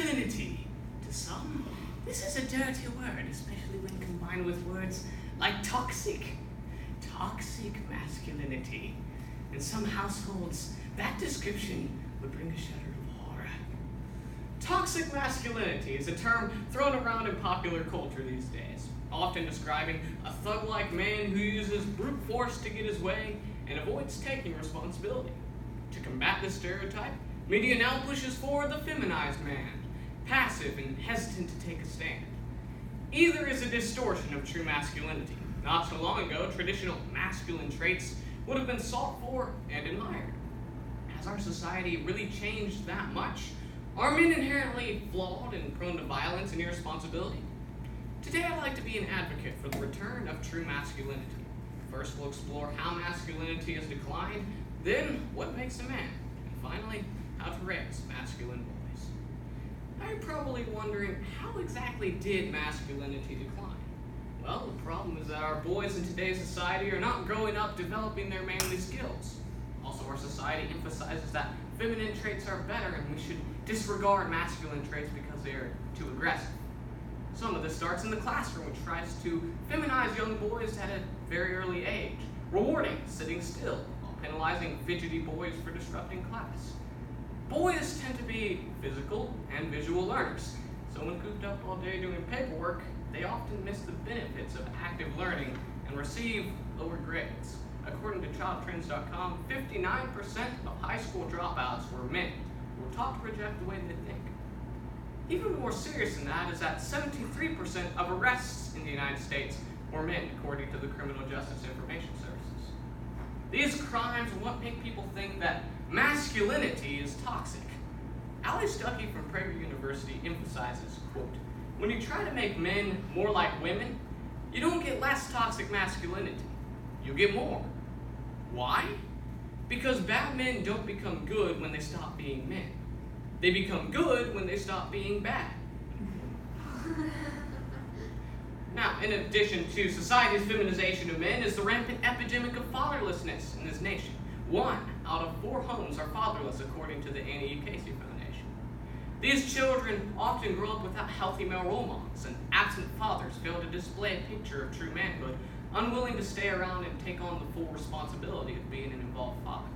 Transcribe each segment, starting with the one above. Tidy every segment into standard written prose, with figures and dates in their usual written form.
Masculinity. To some, this is a dirty word, especially when combined with words like toxic. Toxic masculinity. In some households, that description would bring a shudder of horror. Toxic masculinity is a term thrown around in popular culture these days, often describing a thug-like man who uses brute force to get his way and avoids taking responsibility. To combat this stereotype, media now pushes forward the feminized man, passive and hesitant to take a stand. Either is a distortion of true masculinity. Not so long ago, traditional masculine traits would have been sought for and admired. Has our society really changed that much? Are men inherently flawed and prone to violence and irresponsibility? Today I'd like to be an advocate for the return of true masculinity. First we'll explore how masculinity has declined, then what makes a man, and finally, how to raise masculine boys. Now you're probably wondering, how exactly did masculinity decline? Well, the problem is that our boys in today's society are not growing up developing their manly skills. Also, our society emphasizes that feminine traits are better and we should disregard masculine traits because they are too aggressive. Some of this starts in the classroom, which tries to feminize young boys at a very early age, rewarding sitting still while penalizing fidgety boys for disrupting class. Boys tend to be physical and visual learners, so when cooped up all day doing paperwork, they often miss the benefits of active learning and receive lower grades. According to childtrends.com, 59% of high school dropouts were men who were taught to project the way they think. Even more serious than that is that 73% of arrests in the United States were men, according to the Criminal Justice Information Services. These crimes are what make people think that masculinity is toxic. Ali Stuckey from Prager University emphasizes, quote, "When you try to make men more like women, you don't get less toxic masculinity. You get more. Why? Because bad men don't become good when they stop being men. They become good when they stop being bad." Now, in addition to society's feminization of men is the rampant epidemic of fatherlessness in this nation. 1 out of 4 homes are fatherless, according to the Annie E. Casey Foundation. These children often grow up without healthy male role models, and absent fathers fail to display a picture of true manhood, unwilling to stay around and take on the full responsibility of being an involved father.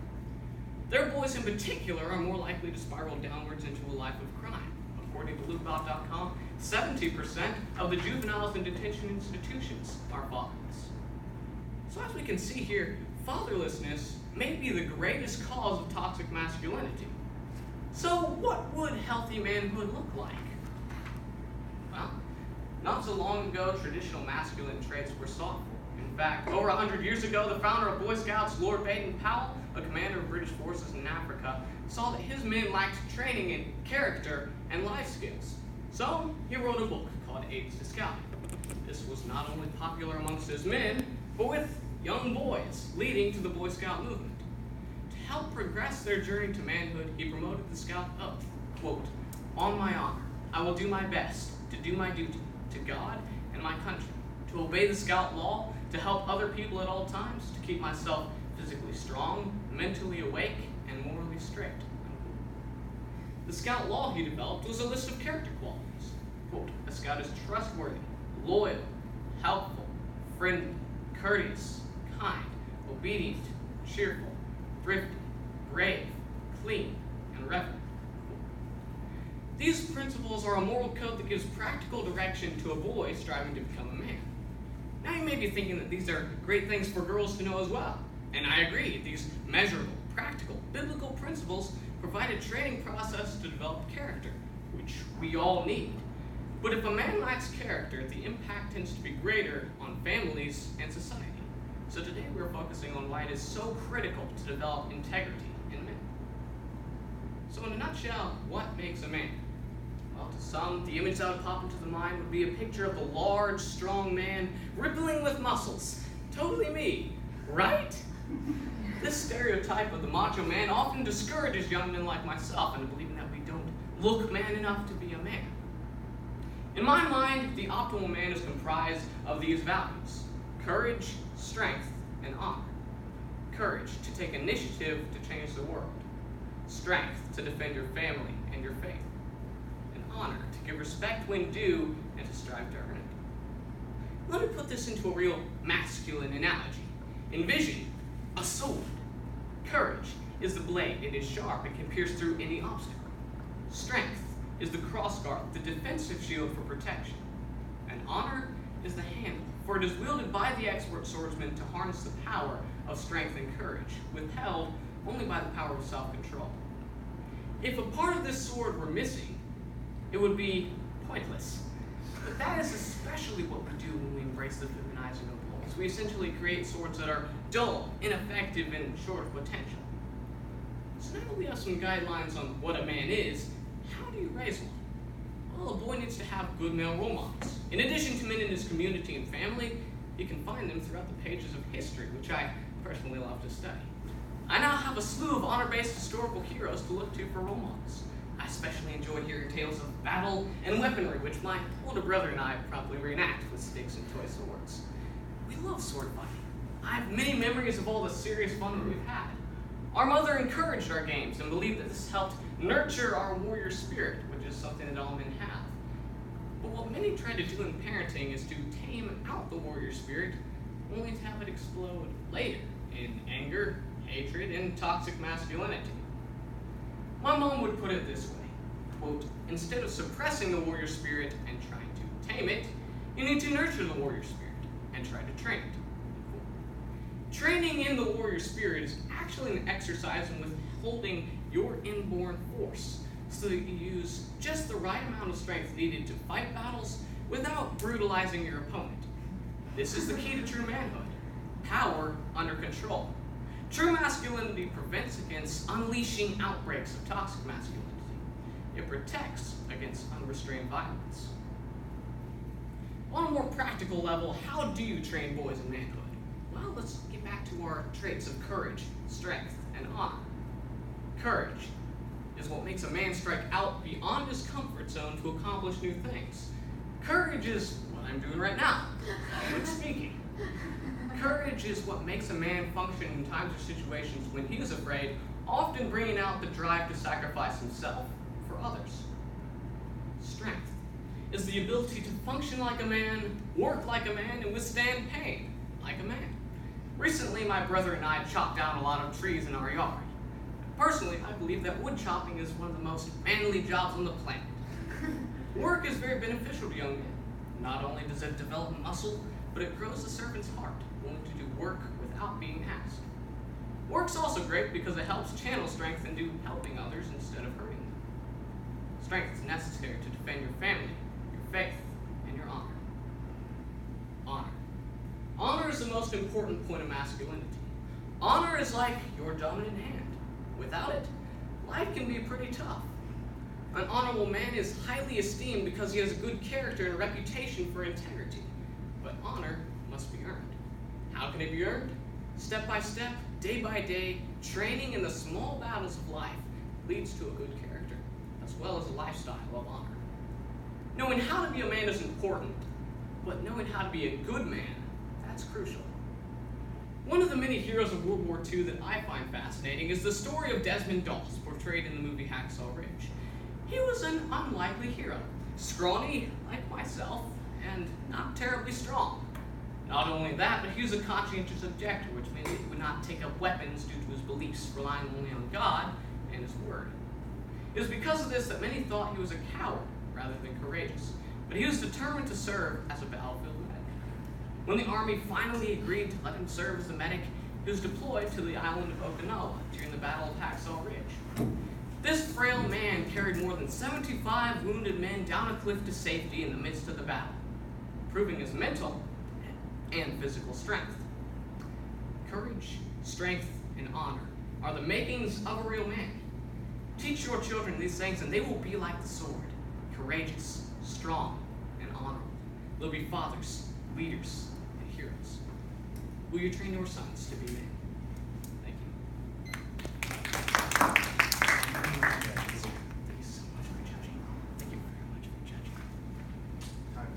Their boys in particular are more likely to spiral downwards into a life of crime. According to lookout.com, 70% of the juveniles in detention institutions are fatherless. So as we can see here, fatherlessness may be the greatest cause of toxic masculinity. So what would healthy manhood look like? Well, not so long ago, traditional masculine traits were sought for. In fact, over 100 years ago, the founder of Boy Scouts, Lord Baden-Powell, a commander of British forces in Africa, saw that his men lacked training in character and life skills. So he wrote a book called Aids to Scouting. This was not only popular amongst his men, but with young boys, leading to the Boy Scout movement. To help progress their journey to manhood, he promoted the Scout oath, quote, "On my honor, I will do my best to do my duty to God and my country, to obey the Scout law, to help other people at all times, to keep myself physically strong, mentally awake, and morally straight." The Scout law he developed was a list of character qualities. Quote, "A Scout is trustworthy, loyal, helpful, friendly, courteous, kind, obedient, cheerful, thrifty, brave, clean, and reverent." These principles are a moral code that gives practical direction to a boy striving to become a man. Now you may be thinking that these are great things for girls to know as well. And I agree, these measurable, practical, biblical principles provide a training process to develop character, which we all need. But if a man lacks character, the impact tends to be greater on families and society. So today we're focusing on why it is so critical to develop integrity in men. So in a nutshell, what makes a man? Well, to some, the image that would pop into the mind would be a picture of a large, strong man rippling with muscles. Totally me, right? This stereotype of the macho man often discourages young men like myself into believing that we don't look man enough to be a man. In my mind, the optimal man is comprised of these values: courage, strength, and honor. Courage to take initiative to change the world. Strength to defend your family and your faith. And honor respect when due and to strive to earn it. Let me put this into a real masculine analogy. Envision a sword. Courage is the blade. It is sharp and can pierce through any obstacle. Strength is the crossguard, the defensive shield for protection. And honor is the handle, for it is wielded by the expert swordsman to harness the power of strength and courage, withheld only by the power of self-control. If a part of this sword were missing, it would be pointless. But that is especially what we do when we embrace the feminizing of roles. We essentially create swords that are dull, ineffective, and short of potential. So now that we have some guidelines on what a man is, how do you raise one? Well, a boy needs to have good male role models. In addition to men in his community and family, you can find them throughout the pages of history, which I personally love to study. I now have a slew of honor-based historical heroes to look to for role models. I especially enjoy hearing tales of battle and weaponry, which my older brother and I promptly reenact with sticks and toy swords. We love sword fighting. I have many memories of all the serious fun that we've had. Our mother encouraged our games and believed that this helped nurture our warrior spirit, which is something that all men have. But what many try to do in parenting is to tame out the warrior spirit, only to have it explode later in anger, hatred, and toxic masculinity. My mom would put it this way, quote, instead of suppressing the warrior spirit and trying to tame it, you need to nurture the warrior spirit and try to train it. Training in the warrior spirit is actually an exercise in withholding your inborn force so that you use just the right amount of strength needed to fight battles without brutalizing your opponent. This is the key to true manhood. Power under control. True masculinity prevents against unleashing outbreaks of toxic masculinity. It protects against unrestrained violence. On a more practical level, how do you train boys in manhood? Well, let's get back to our traits of courage, strength, and honor. Courage is what makes a man strike out beyond his comfort zone to accomplish new things. Courage is what I'm doing right now, public speaking. Courage is what makes a man function in times or situations when he is afraid, often bringing out the drive to sacrifice himself for others. Strength is the ability to function like a man, work like a man, and withstand pain like a man. Recently, my brother and I chopped down a lot of trees in our yard. Personally, I believe that wood chopping is one of the most manly jobs on the planet. Work is very beneficial to young men. Not only does it develop muscle, but it grows the servant's heart, willing to do work without being asked. Work's also great because it helps channel strength into helping others instead of hurting them. Strength is necessary to defend your family, your faith, and your honor. Honor. Honor is the most important point of masculinity. Honor is like your dominant hand. Without it, life can be pretty tough. An honorable man is highly esteemed because he has a good character and a reputation for integrity. But honor must be earned. How can it be earned? Step by step, day by day, training in the small battles of life leads to a good character, as well as a lifestyle of honor. Knowing how to be a man is important, but knowing how to be a good man, that's crucial. One of the many heroes of World War II that I find fascinating is the story of Desmond Doss, portrayed in the movie Hacksaw Ridge. He was an unlikely hero, scrawny like myself, and not terribly strong. Not only that, but he was a conscientious objector, which meant he would not take up weapons due to his beliefs, relying only on God and his word. It was because of this that many thought he was a coward rather than courageous, but he was determined to serve as a battlefield medic. When the Army finally agreed to let him serve as a medic, he was deployed to the island of Okinawa during the Battle of Hacksaw Ridge. This frail man carried more than 75 wounded men down a cliff to safety in the midst of the battle, proving his mental and physical strength. Courage, strength, and honor are the makings of a real man. Teach your children these things and they will be like the sword, courageous, strong, and honorable. They'll be fathers, leaders, and heroes. Will you train your sons to be men?